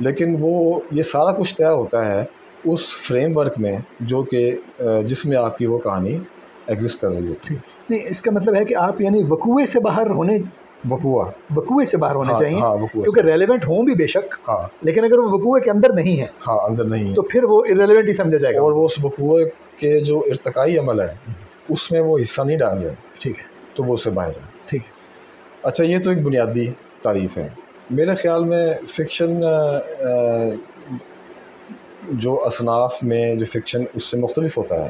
لیکن وہ یہ سارا کچھ طے ہوتا ہے اس فریم ورک میں جو کہ جس میں آپ کی وہ کہانی ایگزسٹ کر رہی ہوتی ہے. نہیں، اس کا مطلب ہے کہ آپ یعنی وقوعے سے باہر ہونے وقوعے سے باہر ہونے چاہیے. کیونکہ ریلیونٹ ہوں بھی بے شک، لیکن اگر وہ وقوعے کے اندر نہیں ہے اندر نہیں ہے تو پھر وہ irrelevant ہی سمجھا جائے گا. اور وہ اس وقوعے کے جو ارتقائی عمل ہے اس میں وہ حصہ نہیں ڈال رہے. ٹھیک ہے، تو وہ اس سے باہر ہے. ٹھیک ہے. اچھا، یہ تو ایک بنیادی تعریف ہے. میرے خیال میں فکشن جو اصناف میں جو فکشن اس سے مختلف ہوتا ہے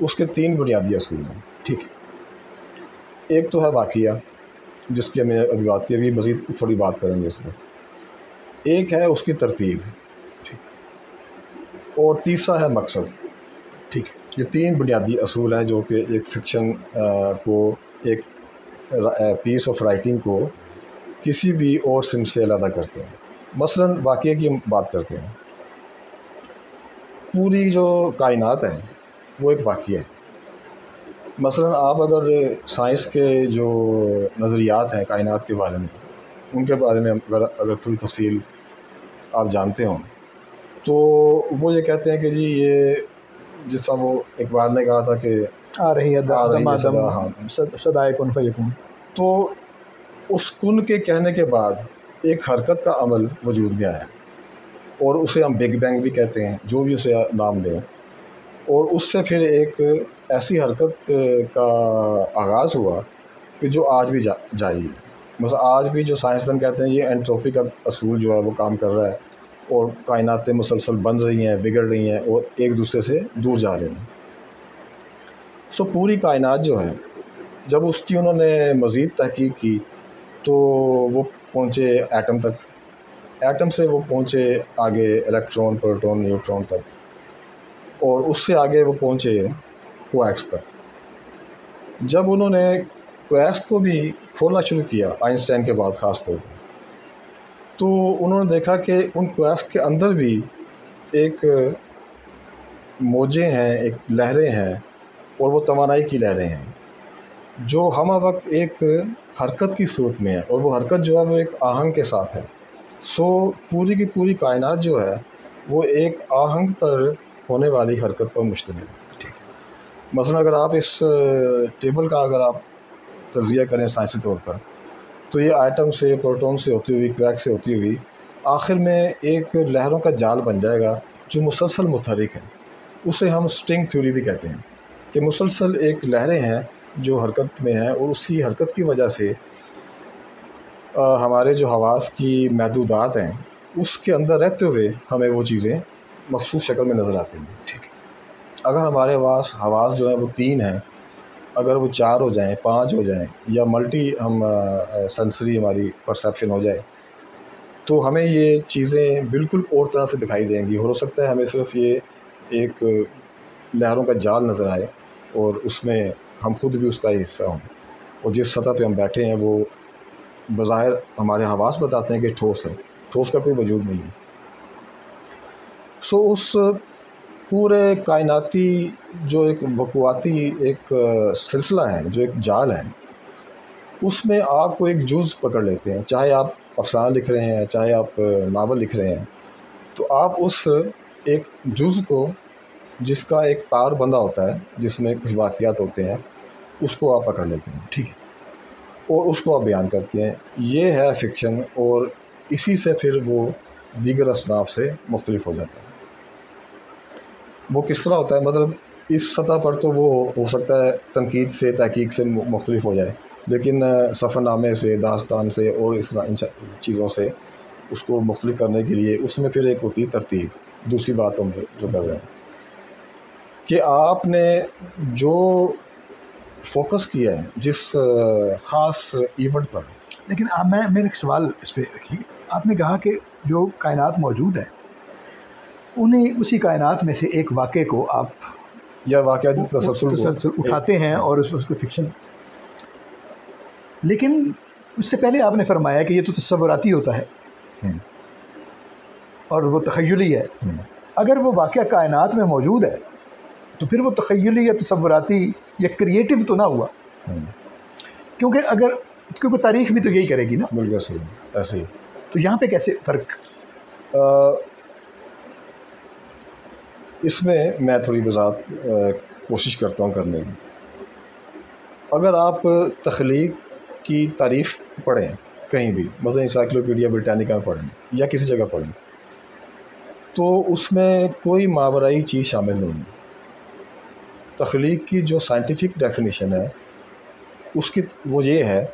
اس کے 3 بنیادی اصول ہیں. ٹھیک ہے. ایک تو ہے واقعہ جس کی ہم نے ابھی بات کی، ابھی مزید تھوڑی بات کریں گے اس میں. ایک ہے اس کی ترتیب، اور تیسرا ہے مقصد. ٹھیک ہے. یہ 3 بنیادی اصول ہیں جو کہ ایک فکشن کو، ایک پیس آف رائٹنگ کو کسی بھی اور سمت سے علیحدہ کرتے ہیں. مثلا واقعے کی ہم بات کرتے ہیں. پوری جو کائنات ہے وہ ایک واقعہ ہے. مثلا آپ اگر سائنس کے جو نظریات ہیں کائنات کے بارے میں، ان کے بارے میں اگر تھوڑی تفصیل آپ جانتے ہوں تو وہ یہ کہتے ہیں کہ جی یہ جس طرح وہ اقبال نے کہا تھا کہ آ رہی ہے صدائے کن فیکون. تو اس کن کے کہنے کے بعد ایک حرکت کا عمل وجود میں آیا، اور اسے ہم بگ بینگ بھی کہتے ہیں، جو بھی اسے نام دیں. اور اس سے پھر ایک ایسی حرکت کا آغاز ہوا کہ جو آج بھی جاری ہے. مثلا آج بھی جو سائنسدان کہتے ہیں یہ انٹروپی کا اصول جو ہے وہ کام کر رہا ہے، اور کائناتیں مسلسل بن رہی ہیں، بگڑ رہی ہیں، اور ایک دوسرے سے دور جا رہی ہیں. سو پوری کائنات جو ہے جب اس کی انہوں نے مزید تحقیق کی تو وہ پہنچے ایٹم تک. ایٹم سے وہ پہنچے آگے الیکٹران، پروٹون، نیوٹران تک، اور اس سے آگے وہ پہنچے کویکس تک. جب انہوں نے کویکس کو بھی کھولنا شروع کیا آئنسٹائن کے بعد خاص طور پر، تو انہوں نے دیکھا کہ ان کویکس کے اندر بھی ایک موجیں ہیں، ایک لہریں ہیں، اور وہ توانائی کی لہریں ہیں جو ہمہ وقت ایک حرکت کی صورت میں ہے، اور وہ حرکت جو ہے وہ ایک آہنگ کے ساتھ ہے. سو پوری کی پوری کائنات جو ہے وہ ایک آہنگ پر ہونے والی حرکت پر مشتمل ہے. مثلا اگر آپ اس ٹیبل کا اگر آپ تجزیہ کریں سائنسی طور پر، تو یہ آئٹم سے، پروٹون سے ہوتی ہوئی، کویک سے ہوتی ہوئی آخر میں ایک لہروں کا جال بن جائے گا جو مسلسل متحرک ہے. اسے ہم سٹرنگ تھیوری بھی کہتے ہیں کہ مسلسل ایک لہریں ہیں جو حرکت میں ہیں، اور اسی حرکت کی وجہ سے ہمارے جو حواس کی محدودات ہیں اس کے اندر رہتے ہوئے ہمیں وہ چیزیں مخصوص شکل میں نظر آتی ہیں. اگر ہمارے حواس جو ہیں وہ 3 ہیں، اگر وہ 4 ہو جائیں، 5 ہو جائیں، یا ملٹی ہم سینسری ہماری پرسیپشن ہو جائے، تو ہمیں یہ چیزیں بالکل اور طرح سے دکھائی دیں گی. اور ہو سکتا ہے ہمیں صرف یہ ایک لہروں کا جال نظر آئے اور اس میں ہم خود بھی اس کا حصہ ہوں، اور جس سطح پہ ہم بیٹھے ہیں وہ بظاہر ہمارے حواس بتاتے ہیں کہ ٹھوس ہے، ٹھوس کا کوئی وجود نہیں ہے. سو اس پورے کائناتی جو ایک وقوعاتی ایک سلسلہ ہے، جو ایک جال ہے، اس میں آپ کو ایک جز پکڑ لیتے ہیں. چاہے آپ افسانہ لکھ رہے ہیں، چاہے آپ ناول لکھ رہے ہیں، تو آپ اس ایک جز کو جس کا ایک تار بندھا ہوتا ہے، جس میں کچھ واقعات ہوتے ہیں، اس کو آپ پکڑ لیتے ہیں. ٹھیک ہے. اور اس کو آپ بیان کرتے ہیں. یہ ہے فکشن، اور اسی سے پھر وہ دیگر اصناف سے مختلف ہو جاتا ہے. وہ کس طرح ہوتا ہے؟ مطلب اس سطح پر تو وہ ہو سکتا ہے تنقید سے، تحقیق سے مختلف ہو جائے، لیکن سفر نامے سے، داستان سے، اور اس طرح ان چیزوں سے اس کو مختلف کرنے کے لیے اس میں پھر ایک ہوتی ترتیب. دوسری بات ہم جو کر رہے ہیں کہ آپ نے جو فوکس کیا ہے جس خاص ایونٹ پر. لیکن میرا ایک سوال اس پہ رکھیے. آپ نے کہا کہ جو کائنات موجود ہے انہیں اسی کائنات میں سے ایک واقعے کو آپ یا واقعاتی تسلسل اٹھاتے ہیں اور اس کو فکشن. لیکن اس سے پہلے آپ نے فرمایا کہ یہ تو تصوراتی ہوتا ہے اور وہ تخیلی ہے. اگر وہ واقعہ کائنات میں موجود ہے تو پھر وہ تخیلی یا تصوراتی یا کریٹو تو نہ ہوا، کیونکہ تاریخ بھی تو یہی کرے گی نا. بالکل صحیح، ایسے ہی. تو یہاں پہ کیسے فرق؟ اس میں تھوڑی وضاحت کوشش کرتا ہوں کرنے کی. اگر آپ تخلیق کی تعریف پڑھیں کہیں بھی، مثلا انسائکلوپیڈیا برٹانیکا میں پڑھیں یا کسی جگہ پڑھیں، تو اس میں کوئی ماورائی چیز شامل نہیں ہے. تخلیق کی جو سائنٹیفک ڈیفینیشن ہے اس کی وہ یہ ہے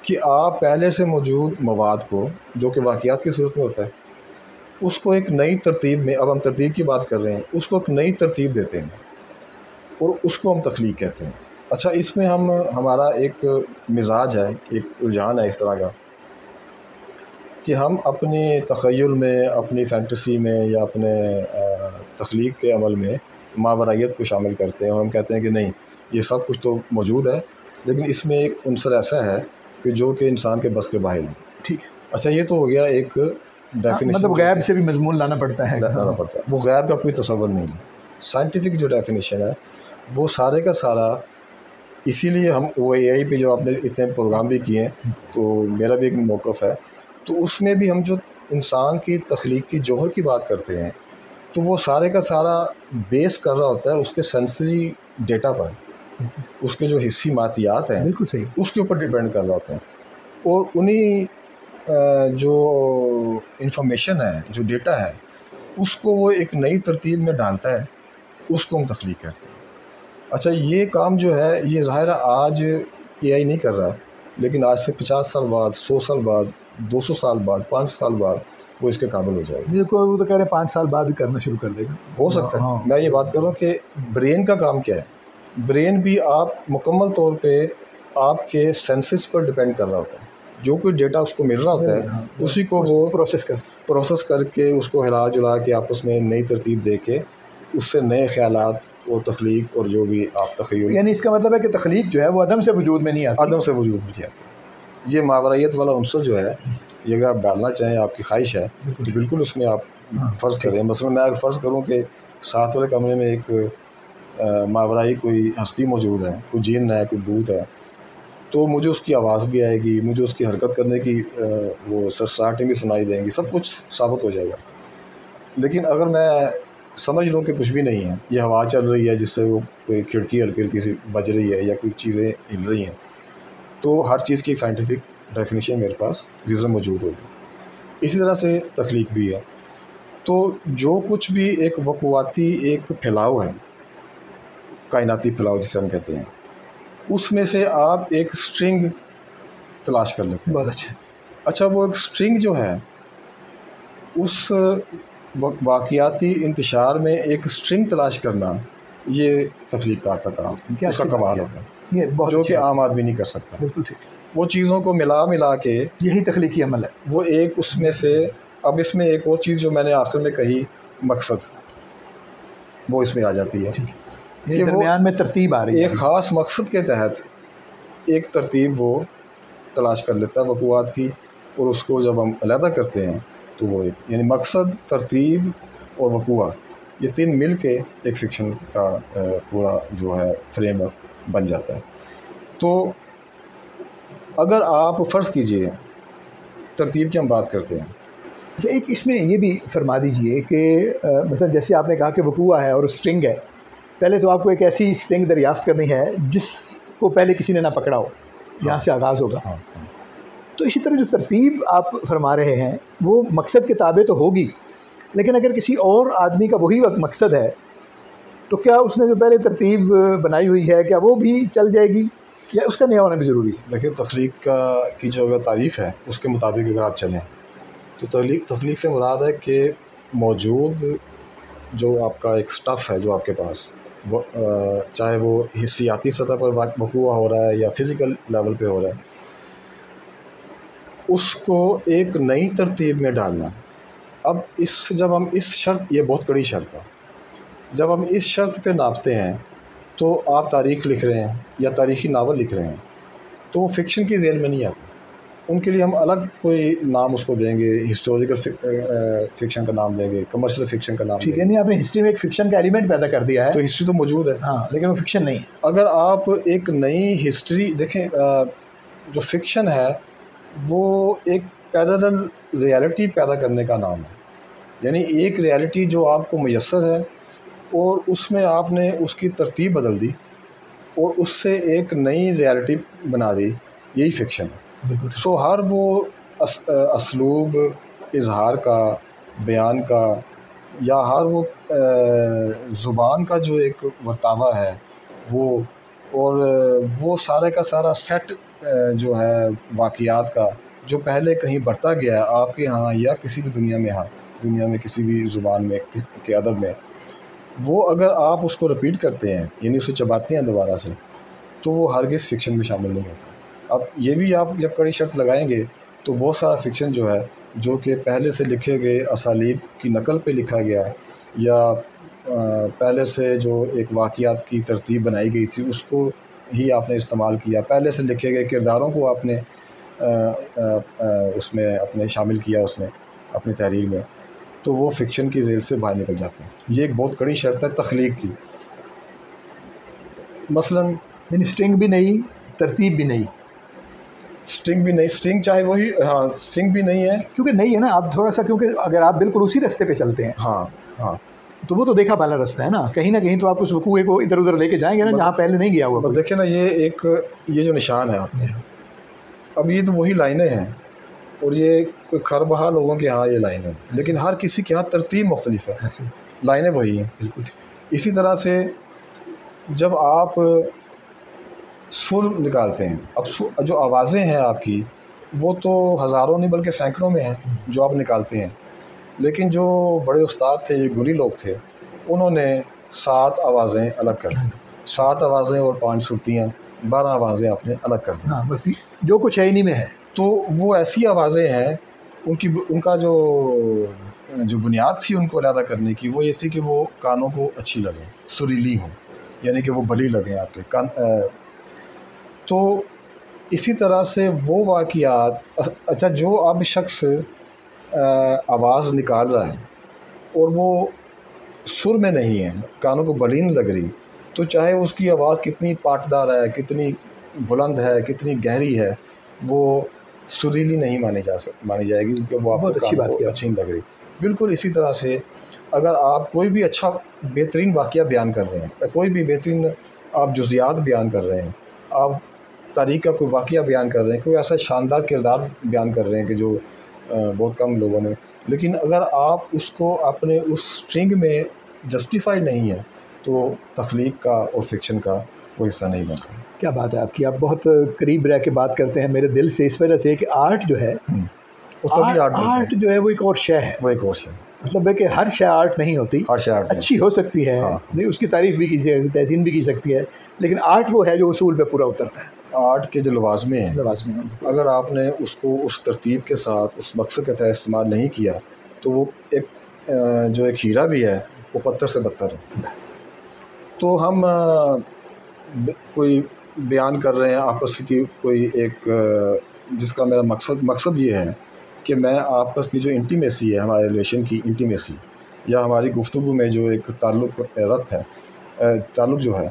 کہ آپ پہلے سے موجود مواد کو، جو کہ واقعات کی صورت میں ہوتا ہے، اس کو ایک نئی ترتیب میں، اب ہم ترتیب کی بات کر رہے ہیں، اس کو ایک نئی ترتیب دیتے ہیں اور اس کو ہم تخلیق کہتے ہیں. اچھا، اس میں ہمارا ایک مزاج ہے، ایک رجحان ہے اس طرح کا کہ ہم اپنے تخیل میں، اپنی فینٹیسی میں یا اپنے تخلیق کے عمل میں ماورائیت کو شامل کرتے ہیں، اور ہم کہتے ہیں کہ نہیں، یہ سب کچھ تو موجود ہے لیکن اس میں ایک عنصر ایسا ہے کہ جو کہ انسان کے بس کے باہر ہے. ٹھیک. اچھا، یہ تو ہو گیا ایک ڈیفینیشن. مطلب غیب سے بھی مضمون لانا پڑتا ہے. وہ غیب کا کوئی تصور نہیں ہے. سائنٹیفک جو ڈیفینیشن ہے وہ سارے کا سارا، اسی لیے ہم وہ اے آئی پہ جو آپ نے اتنے پروگرام بھی کیے ہیں تو میرا بھی ایک موقف ہے، تو اس میں بھی ہم جو انسان کی تخلیق کی جوہر کی بات کرتے ہیں تو وہ سارے کا سارا بیس کر رہا ہوتا ہے اس کے سینسری ڈیٹا پر، اس کے جو حسی ماتیات ہیں بالکل صحیح، اس کے اوپر ڈیپینڈ کر رہا ہوتا ہے. اور انہی جو انفارمیشن ہے، جو ڈیٹا ہے، اس کو وہ ایک نئی ترتیب میں ڈالتا ہے، اس کو ہم تخلیق کرتے ہیں. اچھا، یہ کام جو ہے یہ ظاہر ہے آج اے آئی نہیں کر رہا، لیکن آج سے 50 سال بعد، 100 سال بعد، 200 سال بعد، 5 سال بعد وہ اس کے قابل ہو جائے گا. وہ تو کہہ رہے ہیں 5 سال بعد بھی کرنا شروع کر دے گا. ہو سکتا ہے. میں یہ بات کر رہا ہوں کہ برین کا کام کیا ہے. برین بھی آپ مکمل طور پہ آپ کے سینسز پر ڈپینڈ کر رہا ہوتا ہے. جو کوئی ڈیٹا اس کو مل رہا ہوتا ہے اسی کو وہ پروسیس کر کے اس کو ہلا جلا کے آپس میں نئی ترتیب دے کے اس سے نئے خیالات اور تخلیق اور جو بھی آپ تخیل، یعنی اس کا مطلب ہے کہ تخلیق جو ہے وہ عدم سے وجود میں نہیں آتی. عدم سے وجود میں نہیں آتی. یہ ماورائیت والا عنصر جو ہے یہ اگر آپ ڈالنا چاہیں، آپ کی خواہش ہے تو بالکل اس میں آپ فرض کریں. مثلا میں اگر فرض کروں کہ ساتھ والے کمرے میں ایک ماورائی کوئی ہستی موجود ہے، کوئی جن ہے، کوئی بھوت ہے، تو مجھے اس کی آواز بھی آئے گی، مجھے اس کی حرکت کرنے کی وہ سرسراہٹیں بھی سنائی دیں گی، سب کچھ ثابت ہو جائے گا. لیکن اگر میں سمجھ لوں کہ کچھ بھی نہیں ہے، یہ ہوا چل رہی ہے جس سے وہ کوئی کھڑکی ہلکی ہلکی سی بج رہی ہے یا کوئی چیزیں ہل رہی ہیں، تو ہر چیز کی ایک سائنٹیفک ڈیفینیشن میرے پاس ریزن موجود ہوگی. اسی طرح سے تخلیق بھی ہے. تو جو کچھ بھی ایک وقواتی ایک پھیلاؤ ہے، کائناتی پھیلاؤ جسے ہم کہتے ہیں، اس میں سے آپ ایک سٹرنگ تلاش کر لیتے ہیں. بہت اچھا. اچھا، وہ ایک سٹرنگ جو ہے اس واقعاتی انتشار میں ایک سٹرنگ تلاش کرنا، یہ تخلیقات کا کام، اس کا کمال ہوتا ہے جو کہ عام آدمی نہیں کر سکتا. بالکل ٹھیک. وہ چیزوں کو ملا کے یہی تخلیقی عمل ہے. وہ ایک اس میں سے، اب اس میں ایک اور چیز جو میں نے آخر میں کہی، مقصد، وہ اس میں آ جاتی ہے کہ درمیان میں ترتیب آ رہی ہے. ایک خاص مقصد کے تحت ایک ترتیب وہ تلاش کر لیتا ہے وقوعات کی، اور اس کو جب ہم علیحدہ کرتے ہیں تو وہ ایک، یعنی مقصد، ترتیب اور وقوع، یہ تین مل کے ایک فکشن کا پورا جو ہے فریم ورک بن جاتا ہے. تو اگر آپ فرض کیجئے ترتیب کی ہم بات کرتے ہیں، ایک اس میں یہ بھی فرما دیجئے کہ مثلا جیسے آپ نے کہا کہ وقوع ہے اور اسٹرنگ ہے، پہلے تو آپ کو ایک ایسی اسٹرنگ دریافت کرنی ہے جس کو پہلے کسی نے نہ پکڑا ہو، یہاں سے آغاز ہوگا. تو اسی طرح جو ترتیب آپ فرما رہے ہیں وہ مقصد کے تابع تو ہوگی، لیکن اگر کسی اور آدمی کا وہی وقت مقصد ہے تو کیا اس نے جو پہلے ترتیب بنائی ہوئی ہے کیا وہ بھی چل جائے گی یا اس کا نیا ہونا بھی ضروری ہے؟ دیکھیے، تخلیق کی جو اگر تعریف ہے اس کے مطابق اگر آپ چلیں تو تخلیق سے مراد ہے کہ موجود جو آپ کا ایک سٹف ہے جو آپ کے پاس، چاہے وہ حسیاتی سطح پر وقوع ہو رہا ہے یا فزیکل لیول پہ ہو رہا ہے، اس کو ایک نئی ترتیب میں ڈالنا. اب جب ہم اس شرط، یہ بہت کڑی شرط ہے، جب ہم اس شرط پہ ناپتے ہیں تو آپ تاریخ لکھ رہے ہیں یا تاریخی ناول لکھ رہے ہیں تو وہ فکشن کی ذیل میں نہیں آتی. ان کے لیے ہم الگ کوئی نام اس کو دیں گے، ہسٹوریکل فکشن کا نام دیں گے، کمرشل فکشن کا نام دیں گے. یعنی آپ نے ہسٹری میں ایک فکشن کا ایلیمنٹ پیدا کر دیا ہے. تو ہسٹری تو موجود ہے، ہاں، لیکن وہ فکشن نہیں ہے. اگر آپ ایک نئی ہسٹری دیکھیں، جو فکشن ہے وہ ایک پیرالل ریالٹی پیدا کرنے کا نام ہے. یعنی ایک ریالٹی جو آپ کو میسر ہے اور اس میں آپ نے اس کی ترتیب بدل دی اور اس سے ایک نئی ریالٹی بنا دی، یہی فکشن ہے۔ بالکل۔ سو ہر وہ اسلوب اظہار کا، بیان کا، یا ہر وہ زبان کا جو ایک مرتبہ ہے وہ، اور وہ سارے کا سارا سیٹ جو ہے واقعات کا جو پہلے کہیں برتا گیا ہے آپ کے ہاں یا کسی بھی دنیا میں کسی بھی زبان میں کے ادب میں، وہ اگر آپ اس کو رپیٹ کرتے ہیں، یعنی اسے چباتے ہیں دوبارہ سے، تو وہ ہرگز فکشن میں شامل نہیں ہوتا۔ اب یہ بھی آپ جب کڑی شرط لگائیں گے تو بہت سارا فکشن جو ہے جو کہ پہلے سے لکھے گئے اسالیب کی نقل پہ لکھا گیا یا پہلے سے جو ایک واقعات کی ترتیب بنائی گئی تھی اس کو ہی آپ نے استعمال کیا، پہلے سے لکھے گئے کرداروں کو آپ نے اس میں اپنے شامل کیا اس میں اپنی تحریر میں، تو وہ فکشن کی ذیل سے باہر نکل جاتے ہیں۔ یہ ایک بہت کڑی شرط ہے تخلیق کی۔ مثلاً یعنی اسٹرنگ بھی نہیں، ترتیب بھی نہیں، اسٹرنگ بھی نہیں، اسٹرنگ چاہے وہی، ہاں اسٹرنگ بھی نہیں ہے کیونکہ نہیں ہے نا، آپ تھوڑا سا، کیونکہ اگر آپ بالکل اسی راستے پہ چلتے ہیں ہاں تو وہ تو دیکھا پہلا راستہ ہے نا، کہیں نہ کہیں تو آپ اس وقوع کو ادھر ادھر لے کے جائیں گے نا جہاں پہلے نہیں گیا ہوا کوئی۔ دیکھیں نا، یہ جو نشان ہے آپ نے، اب یہ تو وہی لائنیں ہیں اور یہ کوئی خربہا لوگوں کے ہاں یہ لائنیں ہیں، لیکن ہر کسی کے ہاں ترتیب مختلف ہے، لائنیں وہی ہیں بالکل۔ اسی طرح سے جب آپ سر نکالتے ہیں، اب جو آوازیں ہیں آپ کی وہ تو ہزاروں نہیں بلکہ سینکڑوں میں ہیں جو آپ نکالتے ہیں، لیکن جو بڑے استاد تھے، یہ گلی لوگ تھے، انہوں نے 7 آوازیں الگ کر دی، 7 آوازیں اور 5 سرتیاں، 12 آوازیں آپ نے الگ کر دی۔ ہاں بس جو کچھ ہے انہی میں ہے۔ تو وہ ایسی آوازیں ہیں، ان کا جو بنیاد تھی ان کو علیحدہ کرنے کی، وہ یہ تھی کہ وہ کانوں کو اچھی لگیں، سریلی ہوں، یعنی کہ وہ بھلی لگیں آپ کے کان۔ تو اسی طرح سے وہ واقعات، اچھا جو اب شخص آواز نکال رہا ہے اور وہ سر میں نہیں ہے، کانوں کو بلین لگ رہی، تو چاہے اس کی آواز کتنی پاٹدار ہے، کتنی بلند ہے، کتنی گہری ہے، وہ سریلی نہیں مانی جائے گی، کیونکہ وہ آپ کو کانوں کو اچھی نہیں لگ رہی۔ بالکل اسی طرح سے اگر آپ کوئی بھی اچھا بہترین واقعہ بیان کر رہے ہیں، کوئی بھی بہترین آپ جزیات بیان کر رہے ہیں، آپ تاریخ کا کوئی واقعہ بیان کر رہے ہیں، کوئی ایسا شاندار کردار بیان کر رہے ہیں کہ جو بہت کم لوگوں نے، لیکن اگر آپ اس کو اپنے اس سٹرنگ میں جسٹیفائی نہیں ہے تو تخلیق کا اور فکشن کا کوئی حصہ نہیں بنتا۔ کیا بات ہے آپ کی، آپ بہت قریب رہ کے بات کرتے ہیں میرے دل سے، اس وجہ سے کہ آرٹ جو ہے، آرٹ جو ہے وہ ایک اور شے ہے، وہ ایک اور شے، مطلب ہے کہ ہر شے آرٹ نہیں ہوتی، ہر شے آرٹ اچھی ہو سکتی ہے، نہیں اس کی تعریف بھی کی سکتی ہے، تحسین بھی کی سکتی ہے، لیکن آرٹ وہ ہے جو اصول پہ پورا اترتا ہے۔ آرٹ کے جو لوازمے ہیں، اگر آپ نے اس کو اس ترتیب کے ساتھ اس مقصد کے تحت استعمال نہیں کیا تو وہ ایک ہیرا بھی ہے، وہ پتھر سے بدتر ہے۔ تو ہم کوئی بیان کر رہے ہیں آپس کی کوئی ایک، جس کا میرا مقصد یہ ہے کہ میں آپس کی جو انٹیمیسی ہے، ہمارے ریلیشن کی انٹیمیسی، یا ہماری گفتگو میں جو ایک تعلق جو ہے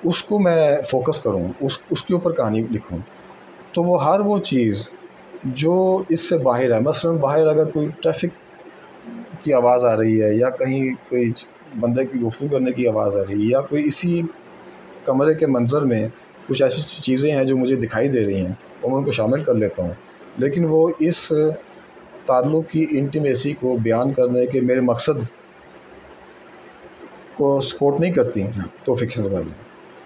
اس کو میں فوکس کروں، اس کے اوپر کہانی لکھوں، تو وہ ہر وہ چیز جو اس سے باہر ہے، مثلا باہر اگر کوئی ٹریفک کی آواز آ رہی ہے، یا کہیں کوئی بندے کی گفتگو کرنے کی آواز آ رہی ہے، یا کوئی اسی کمرے کے منظر میں کچھ ایسی چیزیں ہیں جو مجھے دکھائی دے رہی ہیں اور میں ان کو شامل کر لیتا ہوں، لیکن وہ اس تعلق کی انٹیمیسی کو بیان کرنے کے میرے مقصد کو سپورٹ نہیں کرتی، تو فکشن کر لیں،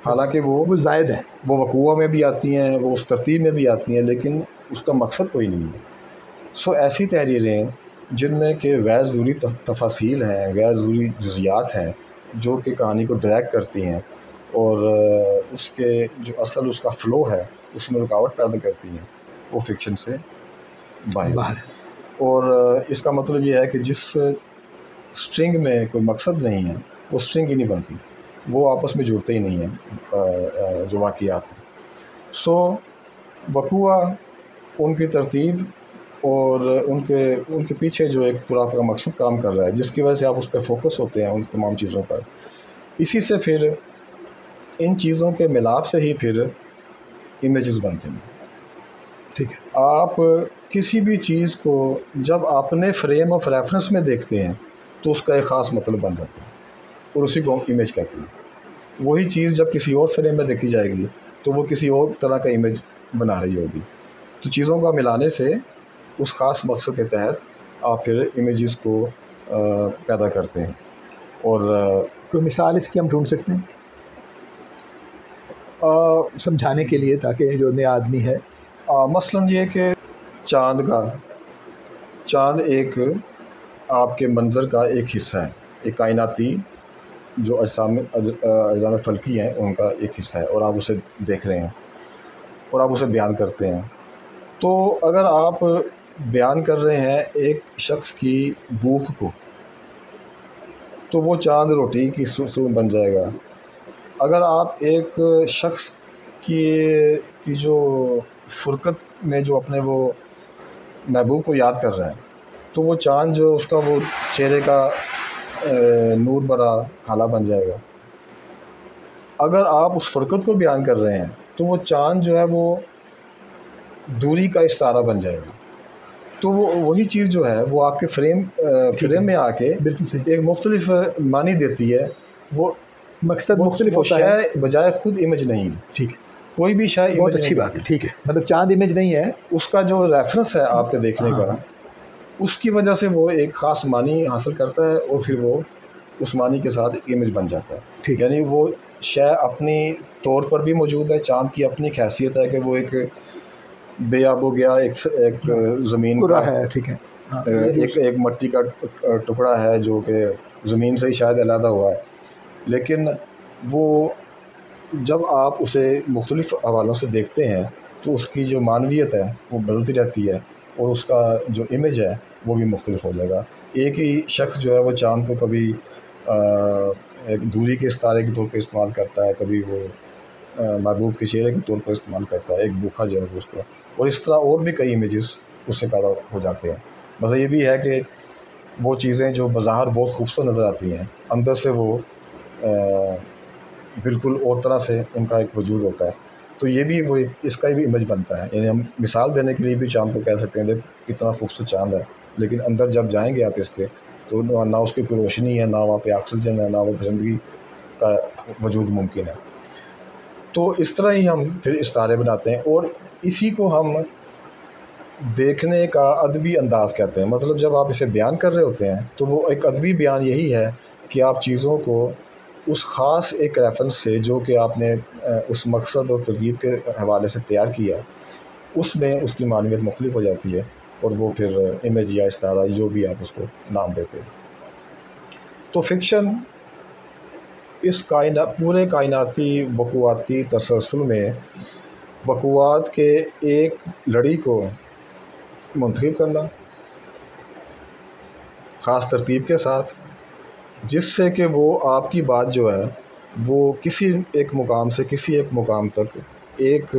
حالانکہ وہ زائد ہے، وہ وقوع میں بھی آتی ہیں، وہ اس ترتیب میں بھی آتی ہیں، لیکن اس کا مقصد کوئی نہیں ہے۔ سو ایسی تحریریں جن میں کہ غیر ضروری تفاصیل ہیں، غیر ضروری جزیات ہیں، جو کہ کہانی کو ڈریگ کرتی ہیں اور اس کے جو اصل اس کا فلو ہے اس میں رکاوٹ پیدا کرتی ہیں، وہ فکشن سے باہر۔ اور اس کا مطلب یہ ہے کہ جس سٹرنگ میں کوئی مقصد نہیں ہے وہ سٹرنگ ہی نہیں بنتی، وہ آپس میں جڑتے ہی نہیں ہیں جو واقعات ہیں۔ سو وقوع، ان کی ترتیب اور ان کے پیچھے جو ایک پورا مقصد کام کر رہا ہے، جس کی وجہ سے آپ اس پہ فوکس ہوتے ہیں ان تمام چیزوں پر، اسی سے پھر ان چیزوں کے ملاپ سے ہی پھر امیجز بنتے ہیں۔ ٹھیک ہے. آپ کسی بھی چیز کو جب اپنے فریم آف ریفرنس میں دیکھتے ہیں تو اس کا ایک خاص مطلب بن جاتا ہے اور اسی کو ہم امیج کہتے ہیں. وہی چیز جب کسی اور فریم میں دیکھی جائے گی تو وہ کسی اور طرح کا امیج بنا رہی ہوگی. تو چیزوں کا ملانے سے اس خاص مقصد کے تحت آپ پھر امیجز کو پیدا کرتے ہیں. اور کوئی مثال اس کی ہم ڈھونڈ سکتے ہیں سمجھانے کے لیے تاکہ جو نیا آدمی ہے. مثلاً یہ کہ چاند ایک آپ کے منظر کا ایک حصہ ہے، ایک کائناتی جو اجسام فلکی ہیں ان کا ایک حصہ ہے، اور آپ اسے دیکھ رہے ہیں اور آپ اسے بیان کرتے ہیں. تو اگر آپ بیان کر رہے ہیں ایک شخص کی بھوک کو تو وہ چاند روٹی کی سو بن جائے گا. اگر آپ ایک شخص کی جو فرقت میں جو اپنے وہ محبوب کو یاد کر رہا ہے تو وہ چاند جو اس کا وہ چہرے کا نور بھرا حالہ بن جائے گا. اگر آپ اس فرقت کو بیان کر رہے ہیں تو وہ چاند جو ہے وہ دوری کا استعارہ بن جائے گا. تو وہ وہی چیز جو ہے وہ آپ کے فریم میں آ کے ایک مختلف معنی دیتی ہے. وہ مقصد مختلف ہوتا ہے بجائے خود امیج نہیں ہے. ٹھیک ہے، کوئی بھی شے بہت اچھی بات ہے. ٹھیک ہے، مطلب چاند امیج نہیں ہے، اس کا جو ریفرنس ہے آپ کے دیکھنے کا اس کی وجہ سے وہ ایک خاص معنی حاصل کرتا ہے اور پھر وہ اس معنی کے ساتھ ایک امیج بن جاتا ہے. ٹھیک، یعنی وہ شے اپنی طور پر بھی موجود ہے. چاند کی اپنی حیثیت ہے کہ وہ ایک بے آب و گیا ایک زمین کا ہے. ٹھیک ہے، ایک مٹی کا ٹکڑا ہے جو کہ زمین سے ہی شاید علیحدہ ہوا ہے. لیکن وہ جب آپ اسے مختلف حوالوں سے دیکھتے ہیں تو اس کی جو معنویت ہے وہ بدلتی رہتی ہے اور اس کا جو امیج ہے وہ بھی مختلف ہو جائے گا. ایک ہی شخص جو ہے وہ چاند کو کبھی ایک دوری کے استعارے کے طور پہ استعمال کرتا ہے، کبھی وہ محبوب کے چہرے کے طور پر استعمال کرتا ہے، ایک بھوکھا جو ہے اس کو، اور اس طرح اور بھی کئی امیجز اس سے پیدا ہو جاتے ہیں. بس یہ بھی ہے کہ وہ چیزیں جو بظاہر بہت خوبصورت نظر آتی ہیں اندر سے وہ بالکل اور طرح سے ان کا ایک وجود ہوتا ہے. تو یہ بھی وہ اس کا بھی امیج بنتا ہے. یعنی ہم مثال دینے کے لیے بھی چاند کو کہہ سکتے ہیں دیکھ کتنا خوبصورت چاند ہے، لیکن اندر جب جائیں گے آپ اس کے تو نہ اس کی کوئی روشنی ہے، نہ وہاں پہ آکسیجن ہے، نہ وہ زندگی کا وجود ممکن ہے. تو اس طرح ہی ہم پھر استعارے بناتے ہیں اور اسی کو ہم دیکھنے کا ادبی انداز کہتے ہیں. مطلب جب آپ اسے بیان کر رہے ہوتے ہیں تو وہ ایک ادبی بیان یہی ہے کہ آپ چیزوں کو اس خاص ایک ریفرنس سے جو کہ آپ نے اس مقصد اور ترتیب کے حوالے سے تیار کیا اس میں اس کی معنویت مختلف ہو جاتی ہے اور وہ پھر امیج یا استعارہ جو بھی آپ اس کو نام دیتے ہیں. تو فکشن اس پورے کائناتی وقوعاتی تسلسل میں وقوعات کے ایک لڑی کو منتخب کرنا خاص ترتیب کے ساتھ، جس سے کہ وہ آپ کی بات جو ہے وہ کسی ایک مقام سے کسی ایک مقام تک ایک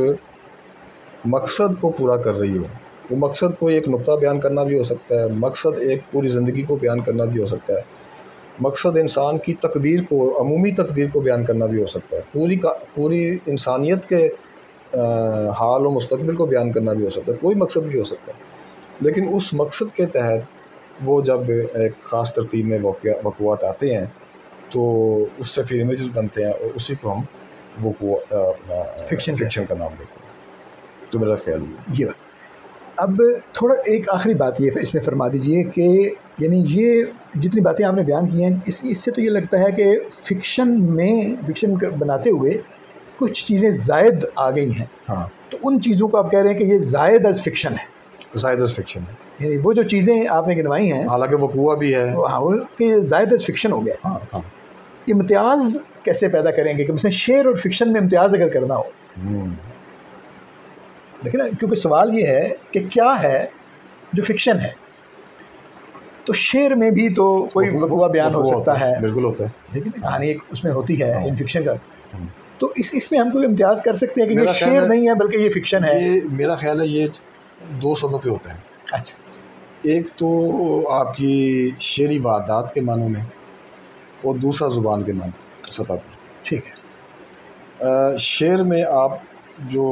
مقصد کو پورا کر رہی ہو. وہ مقصد کو ایک نقطہ بیان کرنا بھی ہو سکتا ہے، مقصد ایک پوری زندگی کو بیان کرنا بھی ہو سکتا ہے، مقصد انسان کی تقدیر کو، عمومی تقدیر کو بیان کرنا بھی ہو سکتا ہے، پوری انسانیت کے حال و مستقبل کو بیان کرنا بھی ہو سکتا ہے، کوئی مقصد بھی ہو سکتا ہے. لیکن اس مقصد کے تحت وہ جب ایک خاص ترتیب میں وقوعات آتے ہیں تو اس سے پھر امیجز بنتے ہیں اور اسی کو ہم فکشن کا نام دیتے ہیں. تو میرا خیال یہ اب تھوڑا ایک آخری بات یہ اس میں فرما دیجئے کہ یعنی یہ جتنی باتیں آپ نے بیان کی ہیں اس سے تو یہ لگتا ہے کہ فکشن بناتے ہوئے کچھ چیزیں زائد آ گئی ہیں. ہاں، تو ان چیزوں کو آپ کہہ رہے ہیں کہ یہ زائد از فکشن ہے. زائد از فکشن ہے، یعنی وہ جو چیزیں آپ نے گنوائی ہیں حالانکہ وقوع بھی ہے، ہاں وہ کہ زائد از فکشن ہو گیا. ہاں ہاں. امتیاز کیسے پیدا کریں گے کہ مثلا شعر اور فکشن میں امتیاز اگر کرنا ہو، لیکن کیونکہ سوال یہ ہے کہ کیا ہے جو فکشن ہے، تو شعر میں بھی تو کوئی وقوع بیان ہو سکتا ہے، بالکل ہوتا ہے، لیکن کہانی ایک اس میں ہوتی ہے ان فکشن کا. تو اس میں ہم کوئی امتیاز کر سکتے ہیں کہ یہ شعر نہیں ہے بلکہ یہ فکشن ہے؟ میرا خیال ہے یہ دو سبب پہ ہوتا ہے. اچھا، ایک تو آپ کی شعری واردات کے معنوں میں اور دوسرا زبان کے معنی سطح پر. ٹھیک ہے. شعر میں آپ جو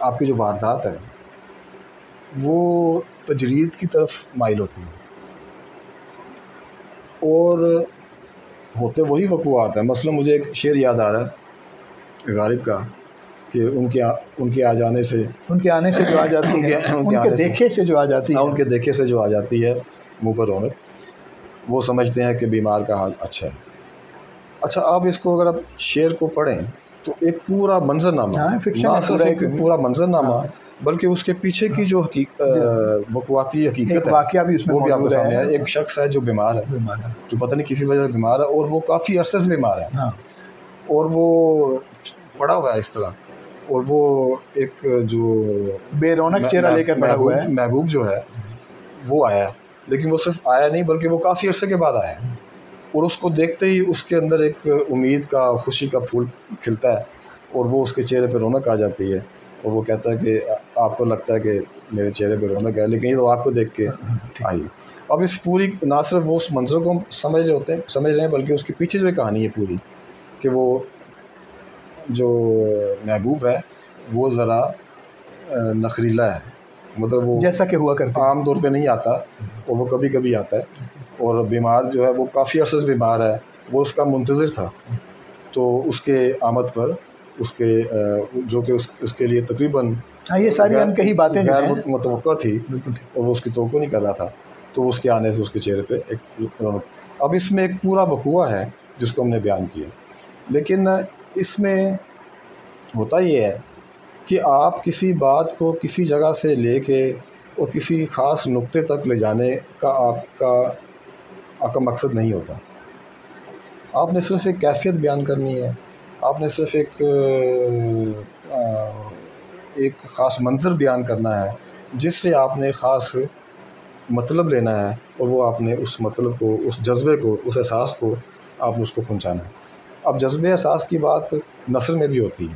آپ کی جو واردات ہے وہ تجرید کی طرف مائل ہوتی ہے، اور ہوتے وہی وقوعات ہیں. مثلا مجھے ایک شعر یاد آ رہا ہے غالب کا کہ ان کے آ جانے سے، ان کے آنے سے جو آ جاتی ہے، ان کے دیکھے سے جو آ جاتی ہے، ان کے دیکھے سے جو آ جاتی ہے منہ پر رونق، وہ سمجھتے ہیں کہ بیمار کا حال اچھا ہے. اچھا آپ اس کو اگر آپ شعر کو پڑھیں تو ایک پورا منظرنامہ، نہ صرف ایک پورا منظرنامہ بلکہ اس کے پیچھے کی جو وقوعاتی حقیقت ہے واقعہ بھی اس میں وہ بھی آپ کے موجود سامنے ہے. ہے. ایک شخص ہے جو بیمار ہے، جو پتہ نہیں کسی وجہ سے بیمار ہے، اور وہ کافی عرصے سے بیمار ہے، اور وہ پڑا ہوا ہے اس طرح، اور وہ ایک جو بے رونق چہرہ لے کر پڑا ہوا ہے. محبوب جو ہے وہ آیا، لیکن وہ صرف آیا نہیں بلکہ وہ کافی عرصے کے بعد آیا، اور اس کو دیکھتے ہی اس کے اندر ایک امید کا، خوشی کا پھول کھلتا ہے، اور وہ اس کے چہرے پہ رونق آ جاتی ہے، اور وہ کہتا ہے کہ آپ کو لگتا ہے کہ میرے چہرے پہ رونق ہے، لیکن یہ تو آپ کو دیکھ کے آئی. اب اس پوری نہ صرف وہ اس منظر کو سمجھ رہے ہیں بلکہ اس کے پیچھے جو کہانی ہے پوری، کہ وہ جو محبوب ہے وہ ذرا نخریلا ہے، مطلب وہ جیسا کہ ہوا کرتا عام طور پہ نہیں آتا، اور وہ کبھی کبھی آتا ہے، اور بیمار جو ہے وہ کافی عرصے سے بیمار ہے، وہ اس کا منتظر تھا. تو اس کے آمد پر اس کے جو کہ اس کے لیے تقریباً یہ ساری ان کہی باتیں غیر متوقع تھی، اور وہ اس کی توقع نہیں کر رہا تھا، تو اس کے آنے سے اس کے چہرے پہ ایک رونق. اب اس میں ایک پورا وقوعہ ہے جس کو ہم نے بیان کیا، لیکن اس میں ہوتا یہ ہے کہ آپ کسی بات کو کسی جگہ سے لے کے اور کسی خاص نقطے تک لے جانے کا آپ کا مقصد نہیں ہوتا. آپ نے صرف ایک کیفیت بیان کرنی ہے، آپ نے صرف ایک خاص منظر بیان کرنا ہے جس سے آپ نے خاص مطلب لینا ہے، اور وہ آپ نے اس مطلب کو، اس جذبے کو، اس احساس کو آپ نے اس کو پہنچانا ہے. اب جذبے احساس کی بات نثر میں بھی ہوتی ہے،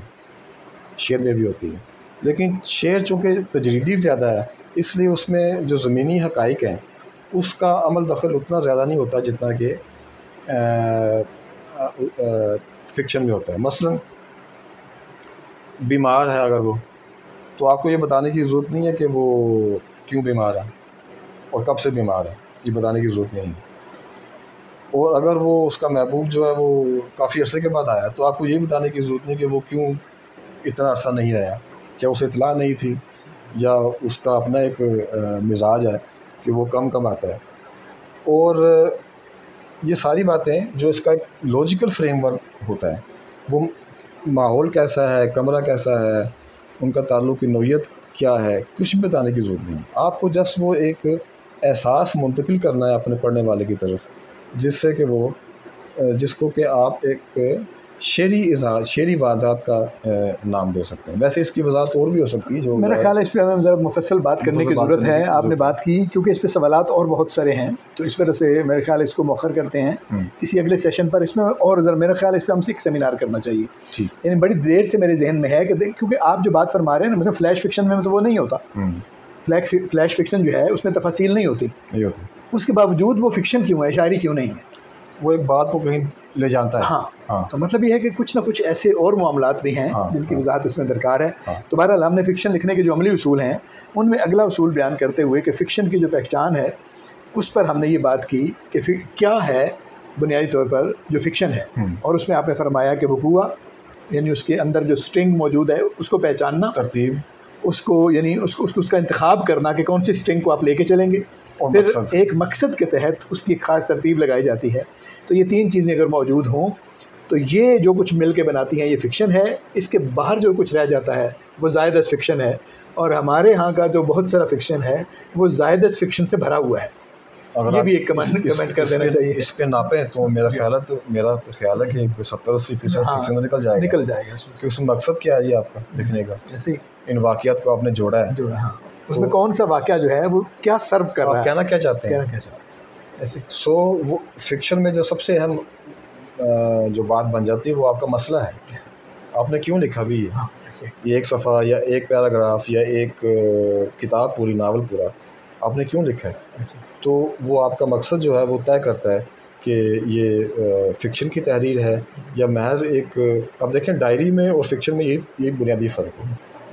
شعر میں بھی ہوتی ہے، لیکن شعر چونکہ تجریدی زیادہ ہے اس لیے اس میں جو زمینی حقائق ہیں اس کا عمل دخل اتنا زیادہ نہیں ہوتا جتنا کہ فکشن میں ہوتا ہے. مثلا بیمار ہے اگر وہ، تو آپ کو یہ بتانے کی ضرورت نہیں ہے کہ وہ کیوں بیمار ہے اور کب سے بیمار ہے، یہ بتانے کی ضرورت نہیں ہے. اور اگر وہ اس کا محبوب جو ہے وہ کافی عرصے کے بعد آیا تو آپ کو یہ بتانے کی ضرورت نہیں کہ وہ کیوں اتنا عرصہ نہیں رہا، کیا اسے اطلاع نہیں تھی، یا اس کا اپنا ایک مزاج ہے کہ وہ کم آتا ہے. اور یہ ساری باتیں جو اس کا ایک لاجیکل فریم ورک ہوتا ہے، وہ ماحول کیسا ہے، کمرہ کیسا ہے، ان کا تعلق کی نوعیت کیا ہے، کچھ بھی بتانے کی ضرورت نہیں. آپ کو جس وہ ایک احساس منتقل کرنا ہے اپنے پڑھنے والے کی طرف، جس سے کہ وہ جس کو کہ آپ ایک شعری اظہار، شعری واردات کا نام دے سکتے ہیں. ویسے اس کی وضاحت اور بھی ہو سکتی ہے، جو میرا خیال ہے اس پہ ہمیں ذرا مفصل بات کرنے کی ضرورت ہے. آپ نے بات کی کیونکہ اس پہ سوالات اور بہت سارے ہیں، تو اس وجہ سے میرے خیال اس کو مؤخر کرتے ہیں کسی اگلے سیشن پر. اس میں اور ذرا میرا خیال اس پہ ہم سے ایک سیمینار کرنا چاہیے. یعنی بڑی دیر سے میرے ذہن میں ہے کہ کیونکہ آپ جو بات فرما رہے ہیں نا، مثلا فلیش فکشن میں تو وہ نہیں ہوتا. فلیش فکشن جو ہے اس میں تفاصیل نہیں ہوتی، اس کے باوجود وہ فکشن کیوں ہے، شاعری کیوں نہیں ہے؟ وہ ایک بات کو کہیں لے جانتا ہے. ہاں تو مطلب یہ ہے کہ کچھ نہ کچھ ایسے اور معاملات بھی ہیں جن کی وضاحت اس میں درکار ہے. تو بہرحال ہم نے فکشن لکھنے کے جو عملی اصول ہیں ان میں اگلا اصول بیان کرتے ہوئے کہ فکشن کی جو پہچان ہے اس پر ہم نے یہ بات کی کہ کیا ہے بنیادی طور پر جو فکشن ہے. اور اس میں آپ نے فرمایا کہ وقوع، یعنی اس کے اندر جو سٹرنگ موجود ہے اس کو پہچاننا، ترتیب، اس کو یعنی اس کا انتخاب کرنا کہ کون سی سٹرنگ کو آپ لے کے چلیں گے، اور پھر ایک مقصد کے تحت اس کی ایک خاص ترتیب لگائی جاتی ہے. تو یہ تین چیزیں اگر موجود ہوں تو یہ جو کچھ مل کے بناتی ہیں یہ فکشن ہے. اس کے باہر جو کچھ رہ جاتا ہے وہ زائد از فکشن ہے، اور ہمارے ہاں کا جو بہت سارا فکشن ہے وہ زائد از فکشن سے بھرا ہوا ہے. یہ بھی ایک کمنٹ کر دینا چاہیے. اس پہ ناپیں تو میرا خیال ہے کہ 70-80% فکشن نکل جائے گا. کہ اس میں مقصد کیا ہے جی آپ کا لکھنے کا؟ جیسے ان واقعات کو آپ نے جوڑا ہے، اس میں کون سا واقعہ جو ہے وہ کیا سرو کر رہا ہے، کہنا کیا چاہتے ہیں. ایسے وہ فکشن میں جو سب سے اہم جو بات بن جاتی ہے وہ آپ کا مسئلہ ہے. آپ نے کیوں لکھا بھی یہ ایک صفحہ یا ایک پیراگراف یا ایک کتاب پوری، ناول پورا آپ نے کیوں لکھا ہے؟ تو وہ آپ کا مقصد جو ہے وہ طے کرتا ہے کہ یہ فکشن کی تحریر ہے یا محض ایک. اب دیکھیں ڈائری میں اور فکشن میں یہ بنیادی فرق ہے.